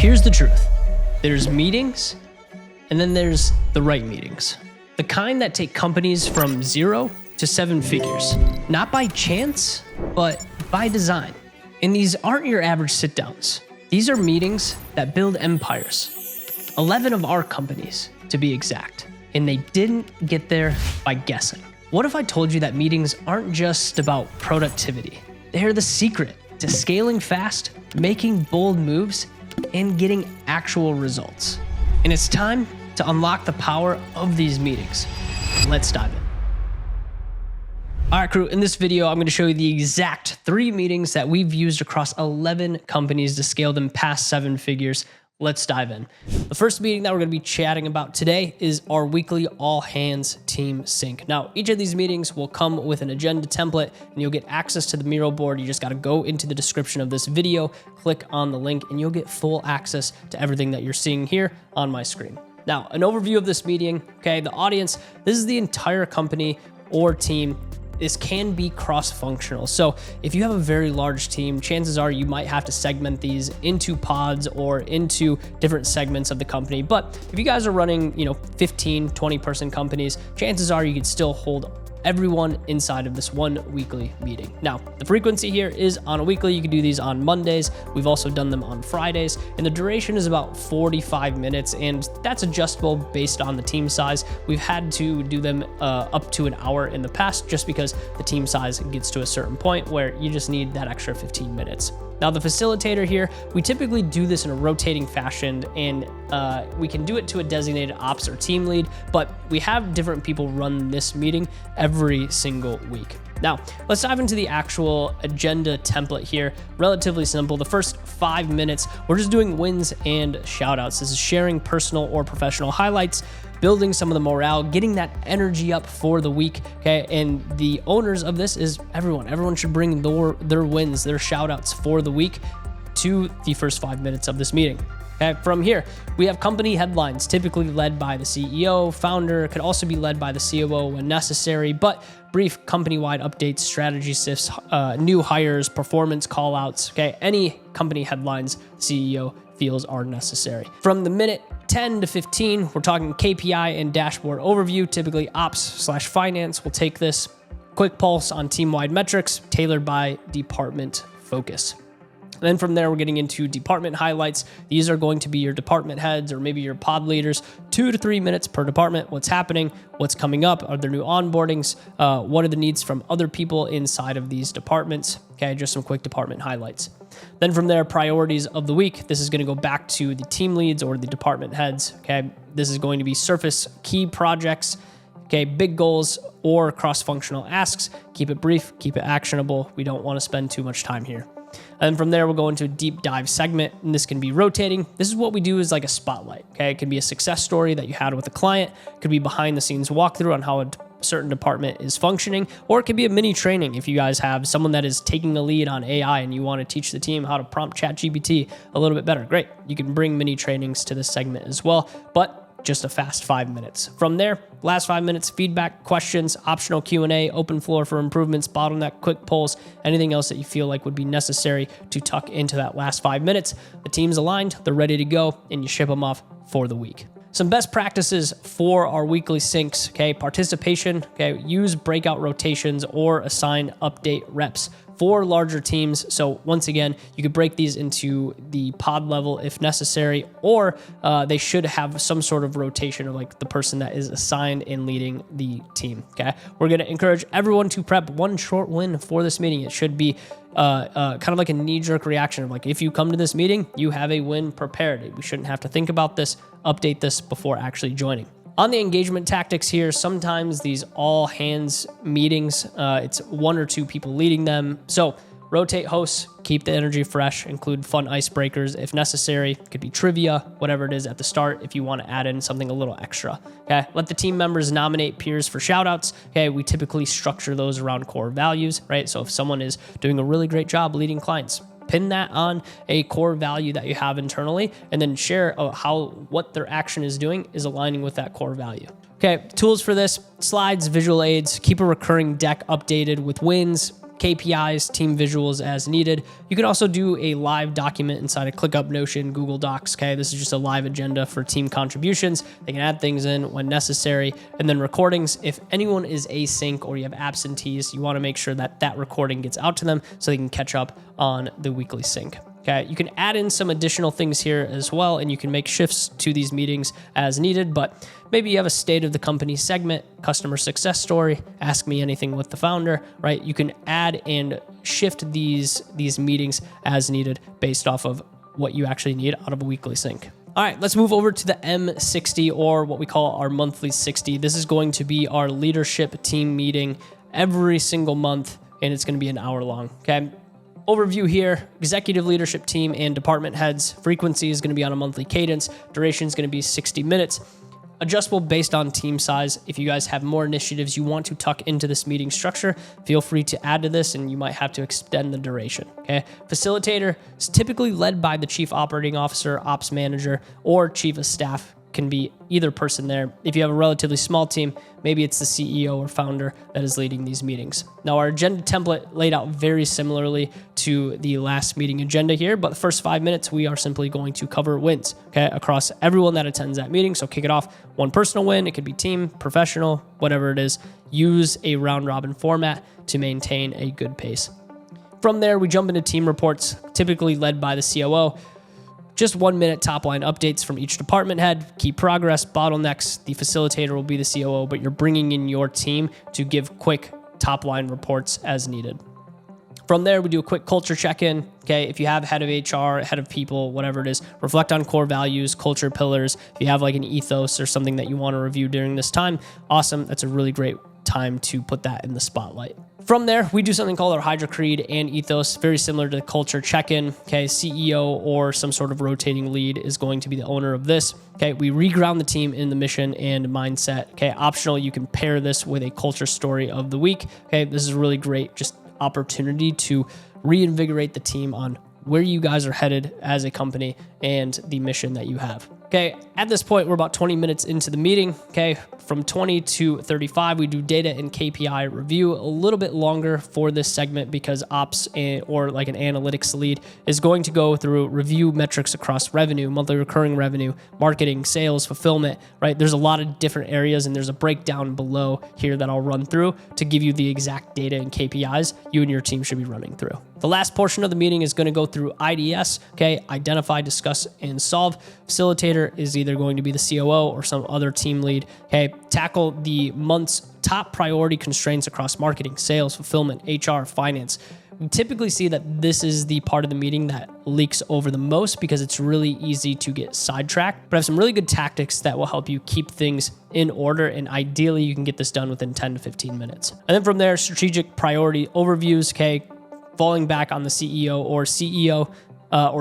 Here's the truth. There's meetings, and then there's the right meetings. The kind that take companies from 0 to 7 figures. Not by chance, but by design. And these aren't your average sit-downs. These are meetings that build empires. 11 of our companies, to be exact. And they didn't get there by guessing. What if I told you that meetings aren't just about productivity? They're the secret to scaling fast, making bold moves, and getting actual results. And it's time to unlock the power of these meetings. Let's dive in. All right, crew, in this video, I'm going to show you the exact 3 meetings that we've used across 11 companies to scale them past 7 figures. Let's dive in. The first meeting that we're going to be chatting about today is our weekly all hands team sync. Now, each of these meetings will come with an agenda template and you'll get access to the MIRO board. You just got to go into the description of this video, click on the link, and you'll get full access to everything that you're seeing here on my screen. Now, an overview of this meeting, okay, the audience, this is the entire company or team. This can be cross-functional. So if you have a very large team, chances are you might have to segment these into pods or into different segments of the company. But if you guys are running, 15, 20 person companies, chances are you could still hold everyone inside of this one weekly meeting. Now, the frequency here is on a weekly. You can do these on Mondays. We've also done them on Fridays, and the duration is about 45 minutes, and that's adjustable based on the team size. We've had to do them up to an hour in the past just because the team size gets to a certain point where you just need that extra 15 minutes. Now, the facilitator here, we typically do this in a rotating fashion, and we can do it to a designated ops or team lead, but we have different people run this meeting every single week. Now, let's dive into the actual agenda template here. Relatively simple. The first 5 minutes, we're just doing wins and shout outs. This is sharing personal or professional highlights, building some of the morale, getting that energy up for the week, okay? And the owners of this is everyone. Everyone should bring their wins, their shout outs for the week to the first 5 minutes of this meeting. Okay, from here, we have company headlines, typically led by the CEO, founder, could also be led by the COO when necessary, but brief company-wide updates, strategy shifts, new hires, performance call-outs, okay? Any company headlines CEO feels are necessary. From the minute 10 to 15, we're talking KPI and dashboard overview. Typically ops/finance will take this. Quick pulse on team-wide metrics, tailored by department focus. And then from there, we're getting into department highlights. These are going to be your department heads or maybe your pod leaders, 2 to 3 minutes per department. What's happening? What's coming up? Are there new onboardings? What are the needs from other people inside of these departments? Okay, just some quick department highlights. Then from there, priorities of the week. This is going to go back to the team leads or the department heads. Okay, this is going to be surface key projects. Okay, big goals or cross-functional asks. Keep it brief, keep it actionable. We don't want to spend too much time here. And from there, we'll go into a deep dive segment, and this can be rotating. This is what we do is like a spotlight, okay? It can be a success story that you had with a client. It could be behind the scenes walkthrough on how a certain department is functioning, or it could be a mini training if you guys have someone that is taking the lead on AI and you want to teach the team how to prompt ChatGPT a little bit better. Great. You can bring mini trainings to this segment as well, but just a fast 5 minutes. From there, last 5 minutes, feedback, questions, optional Q&A, open floor for improvements, bottleneck, quick polls, anything else that you feel like would be necessary to tuck into that last 5 minutes. The team's aligned, they're ready to go, and you ship them off for the week. Some best practices for our weekly syncs, okay? Participation, okay? Use breakout rotations or assign update reps for larger teams. So once again, you could break these into the pod level if necessary, or they should have some sort of rotation of like the person that is assigned and leading the team, okay? We're gonna encourage everyone to prep one short win for this meeting. It should be kind of like a knee-jerk reaction of like, if you come to this meeting, you have a win prepared. We shouldn't have to think about this, update this before actually joining. On the engagement tactics here, sometimes these all hands meetings, it's 1 or 2 people leading them. So rotate hosts, keep the energy fresh, include fun icebreakers if necessary. It could be trivia, whatever it is at the start if you want to add in something a little extra. Okay, let the team members nominate peers for shoutouts. Okay, we typically structure those around core values, right? So if someone is doing a really great job leading clients, pin that on a core value that you have internally, and then share what their action is doing is aligning with that core value. Okay, tools for this, slides, visual aids, keep a recurring deck updated with wins, KPIs, team visuals as needed. You can also do a live document inside of ClickUp, Notion, Google Docs. Okay, this is just a live agenda for team contributions. They can add things in when necessary. And then recordings, if anyone is async or you have absentees, you want to make sure that that recording gets out to them so they can catch up on the weekly sync. Okay, you can add in some additional things here as well, and you can make shifts to these meetings as needed, but maybe you have a state of the company segment, customer success story, ask me anything with the founder, right? You can add and shift these meetings as needed based off of what you actually need out of a weekly sync. All right, let's move over to the M60, or what we call our monthly 60. This is going to be our leadership team meeting every single month, and it's going to be an hour long, okay? Overview here, executive leadership team and department heads. Frequency is going to be on a monthly cadence. Duration is going to be 60 minutes. Adjustable based on team size. If you guys have more initiatives you want to tuck into this meeting structure, feel free to add to this, and you might have to extend the duration. Okay. Facilitator is typically led by the chief operating officer, ops manager, or chief of staff. Can be either person there. If you have a relatively small team, maybe it's the CEO or founder that is leading these meetings. Now, our agenda template laid out very similarly to the last meeting agenda here, but the first 5 minutes, we are simply going to cover wins, okay, across everyone that attends that meeting. So kick it off, one personal win. It could be team, professional, whatever it is. Use a round robin format to maintain a good pace. From there, we jump into team reports, typically led by the COO. Just 1 minute top line updates from each department head, key progress, bottlenecks. The facilitator will be the COO, but you're bringing in your team to give quick top line reports as needed. From there, we do a quick culture check-in. Okay, if you have head of HR, head of people, whatever it is, reflect on core values, culture pillars. If you have like an ethos or something that you want to review during this time, awesome. That's a really great time to put that in the spotlight. From there, we do something called our Hydra Creed and ethos, very similar to the culture check-in. Okay, CEO or some sort of rotating lead is going to be the owner of this. Okay, we reground the team in the mission and mindset. Okay, optional, you can pair this with a culture story of the week. Okay, this is a really great just opportunity to reinvigorate the team on where you guys are headed as a company and the mission that you have. Okay, at this point, we're about 20 minutes into the meeting. Okay, from 20 to 35, we do data and KPI review. A little bit longer for this segment because ops or like an analytics lead is going to go through review metrics across revenue, monthly recurring revenue, marketing, sales, fulfillment, right? There's a lot of different areas, and there's a breakdown below here that I'll run through to give you the exact data and KPIs you and your team should be running through. The last portion of the meeting is going to go through IDS, okay? Identify, discuss, and solve. Facilitator is either going to be the COO or some other team lead, okay? Tackle the month's top priority constraints across marketing, sales, fulfillment, HR, finance. We typically see that this is the part of the meeting that leaks over the most because it's really easy to get sidetracked, but I have some really good tactics that will help you keep things in order, and ideally you can get this done within 10 to 15 minutes. And then from there, strategic priority overviews, okay? Falling back on the CEO or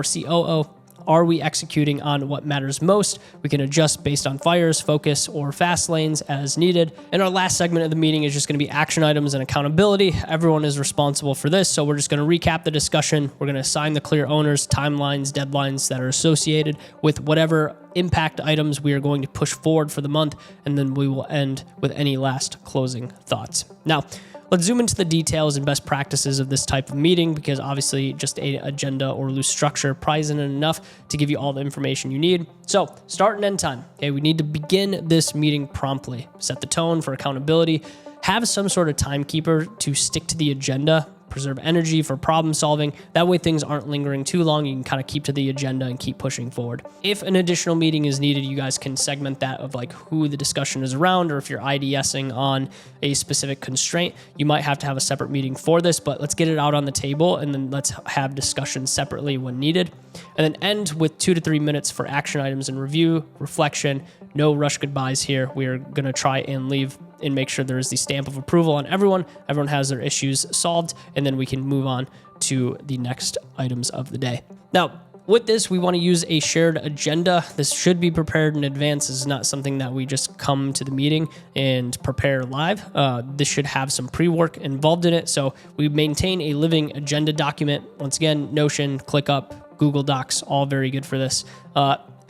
COO, are we executing on what matters most? We can adjust based on fires, focus, or fast lanes as needed. And our last segment of the meeting is just going to be action items and accountability. Everyone is responsible for this, so we're just going to recap the discussion. We're going to assign the clear owners, timelines, deadlines that are associated with whatever impact items we are going to push forward for the month, and then we will end with any last closing thoughts. Now, let's zoom into the details and best practices of this type of meeting, because obviously just an agenda or loose structure probably isn't enough to give you all the information you need. So start and end time. Okay, we need to begin this meeting promptly. Set the tone for accountability. Have some sort of timekeeper to stick to the agenda. Preserve energy for problem solving. That way things aren't lingering too long. You can kind of keep to the agenda and keep pushing forward. If an additional meeting is needed, you guys can segment that of like who the discussion is around, or if you're IDSing on a specific constraint, you might have to have a separate meeting for this, but let's get it out on the table and then let's have discussions separately when needed. And then end with 2 to 3 minutes for action items and review, reflection. No rush goodbyes here. We are going to try and leave and make sure there is the stamp of approval on everyone. Everyone has their issues solved, and then we can move on to the next items of the day. Now, with this, we want to use a shared agenda. This should be prepared in advance. This is not something that we just come to the meeting and prepare live. This should have some pre-work involved in it. So we maintain a living agenda document. Once again, Notion, ClickUp, Google Docs, all very good for this.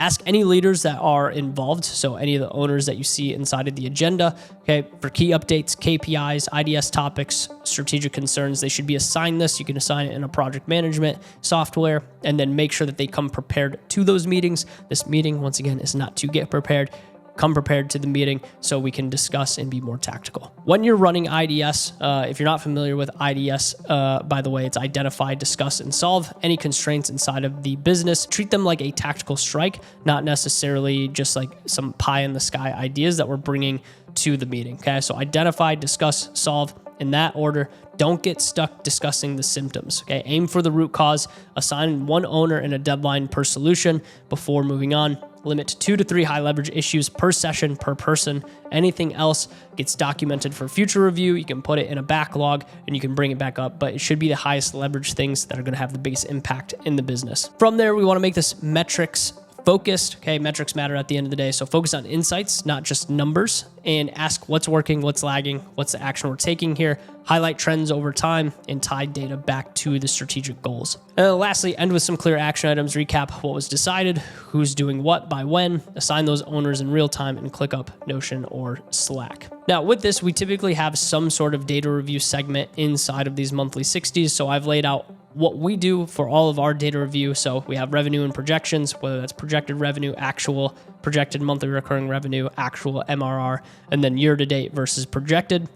Ask any leaders that are involved, so any of the owners that you see inside of the agenda, okay, for key updates, KPIs, IDS topics, strategic concerns. They should be assigned this. You can assign it in a project management software, and then make sure that they come prepared to those meetings. This meeting, once again, is not to get prepared. Come prepared to the meeting so we can discuss and be more tactical. When you're running IDS, if you're not familiar with IDS, by the way, it's identify, discuss, and solve any constraints inside of the business. Treat them like a tactical strike, not necessarily just like some pie in the sky ideas that we're bringing to the meeting. Okay, so identify, discuss, solve in that order. Don't get stuck discussing the symptoms. Okay, aim for the root cause. Assign one owner and a deadline per solution before moving on. Limit 2 to 3 high leverage issues per session per person. Anything else gets documented for future review. You can put it in a backlog and you can bring it back up, but it should be the highest leverage things that are going to have the biggest impact in the business. From there, we want to make this metrics focused. Okay, metrics matter at the end of the day. So focus on insights, not just numbers, and ask what's working, what's lagging, what's the action we're taking here. Highlight trends over time and tie data back to the strategic goals. And then lastly, end with some clear action items. Recap what was decided, who's doing what by when, assign those owners in real time, and click up Notion or Slack. Now with this, we typically have some sort of data review segment inside of these monthly 60s. So I've laid out what we do for all of our data review. So we have revenue and projections, whether that's projected revenue, actual, projected monthly recurring revenue, actual MRR, and then year to date versus projected.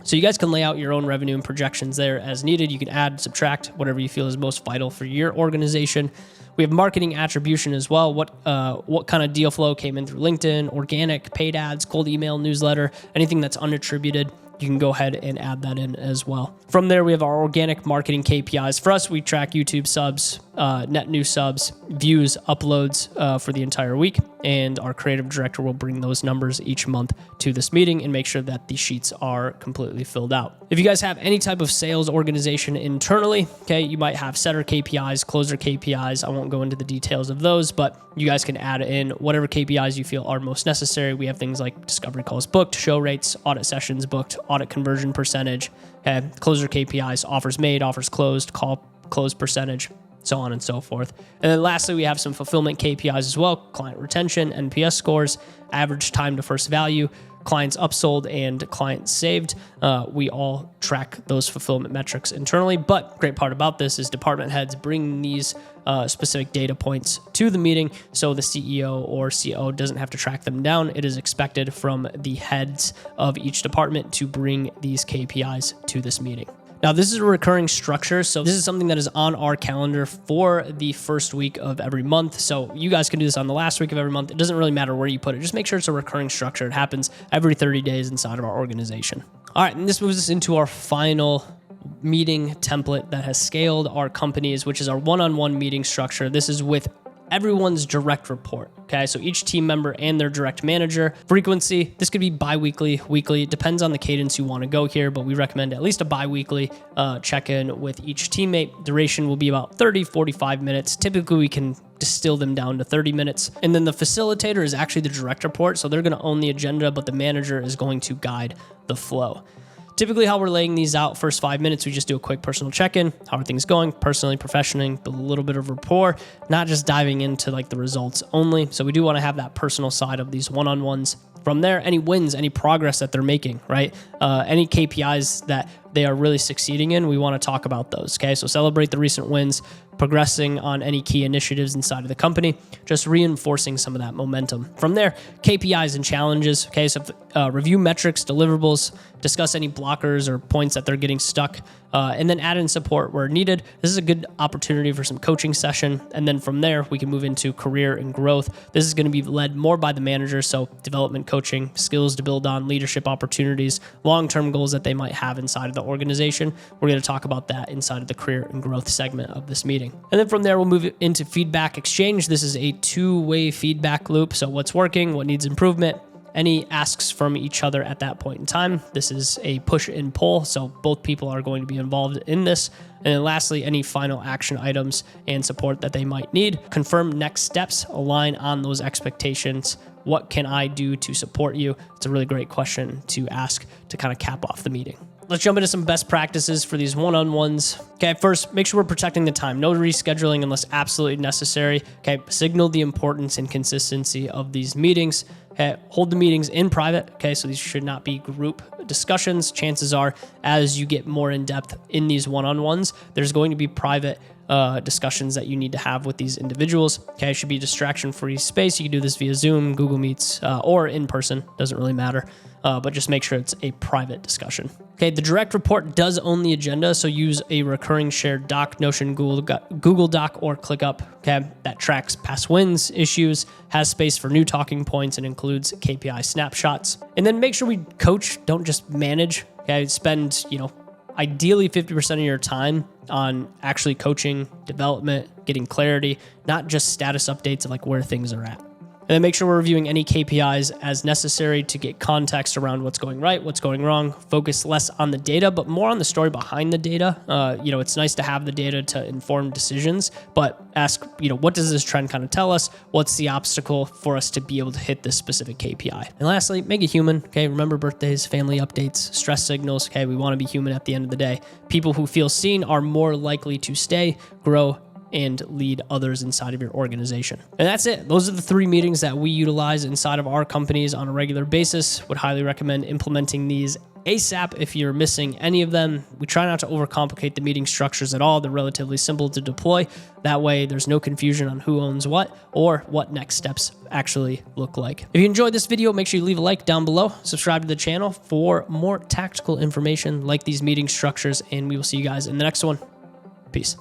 So you guys can lay out your own revenue and projections there as needed. You can add, subtract, whatever you feel is most vital for your organization. We have marketing attribution as well. What kind of deal flow came in through LinkedIn, organic, paid ads, cold email, newsletter, anything that's unattributed. You can go ahead and add that in as well. From there, we have our organic marketing KPIs. For us, we track YouTube subs, net new subs, views, uploads for the entire week. And our creative director will bring those numbers each month to this meeting and make sure that the sheets are completely filled out. If you guys have any type of sales organization internally, okay, you might have setter KPIs, closer KPIs. I won't go into the details of those, but you guys can add in whatever KPIs you feel are most necessary. We have things like discovery calls booked, show rates, audit sessions booked, audit conversion percentage, okay, closer KPIs, offers made, offers closed, call close percentage, so on and so forth. And then lastly, we have some fulfillment KPIs as well: client retention, NPS scores, average time to first value, clients upsold, and clients saved. We all track those fulfillment metrics internally, but great part about this is department heads bring these specific data points to the meeting, so the CEO or COO doesn't have to track them down. It is expected from the heads of each department to bring these KPIs to this meeting. Now, this is a recurring structure, so this is something that is on our calendar for the first week of every month. So you guys can do this on the last week of every month. It doesn't really matter where you put it. Just make sure it's a recurring structure. It happens every 30 days inside of our organization. All right, and this moves us into our final meeting template that has scaled our companies, which is our one-on-one meeting structure. This is with everyone's direct report. Okay, so each team member and their direct manager. Frequency, this could be bi-weekly, weekly. It depends on the cadence you want to go here, but we recommend at least a bi-weekly check-in with each teammate. Duration will be about 30, 45 minutes. Typically, we can distill them down to 30 minutes. And then the facilitator is actually the direct report, so they're going to own the agenda, but the manager is going to guide the flow. Typically, how we're laying these out, first 5 minutes, we just do a quick personal check-in. How are things going? Personally, professionally, build a little bit of rapport, not just diving into like the results only. So we do want to have that personal side of these one-on-ones. From there, any wins, any progress that they're making, right? Any KPIs that they are really succeeding in, we want to talk about those, okay? So celebrate the recent wins, progressing on any key initiatives inside of the company, just reinforcing some of that momentum. From there, KPIs and challenges, okay? So review metrics, deliverables, discuss any blockers or points that they're getting stuck, and then add in support where needed. This is a good opportunity for some coaching session. And then from there, we can move into career and growth. This is going to be led more by the manager. So development coaching, skills to build on, leadership opportunities, long-term goals that they might have inside of the organization. We're going to talk about that inside of the career and growth segment of this meeting. And then from there, we'll move into feedback exchange. This is a two-way feedback loop. So what's working, what needs improvement, any asks from each other at that point in time. This is a push and pull, so both people are going to be involved in this. And then lastly, any final action items and support that they might need. Confirm next steps, align on those expectations. What can I do to support you? It's a really great question to ask to kind of cap off the meeting. let's jump into some best practices for these one-on-ones. Okay, first, make sure we're protecting the time. No rescheduling unless absolutely necessary. Okay, signal the importance and consistency of these meetings. Okay, hold the meetings in private. Okay, so these should not be group discussions. Chances are, as you get more in depth in these one-on-ones, there's going to be private discussions that you need to have with these individuals. Okay, it should be distraction-free space. You can do this via Zoom, Google Meets, or in person. Doesn't really matter. But just make sure it's a private discussion. Okay, the direct report does own the agenda, so use a recurring shared doc, Notion, Google Doc, or ClickUp, okay, that tracks past wins, issues, has space for new talking points, and includes KPI snapshots. And then make sure we coach, don't just manage. Okay, spend, ideally 50% of your time on actually coaching, development, getting clarity, not just status updates of like where things are at. And then make sure we're reviewing any KPIs as necessary to get context around what's going right, what's going wrong. Focus less on the data, but more on the story behind the data. It's nice to have the data to inform decisions, but ask, what does this trend kind of tell us? What's the obstacle for us to be able to hit this specific KPI? And lastly, make it human. Okay, remember birthdays, family updates, stress signals. Okay, we want to be human at the end of the day. People who feel seen are more likely to stay, grow, and lead others inside of your organization. And that's it. Those are the 3 meetings that we utilize inside of our companies on a regular basis. Would highly recommend implementing these ASAP if you're missing any of them. We try not to overcomplicate the meeting structures at all. They're relatively simple to deploy. That way there's no confusion on who owns what or what next steps actually look like. If you enjoyed this video, make sure you leave a like down below. Subscribe to the channel for more tactical information like these meeting structures, and we will see you guys in the next one. Peace.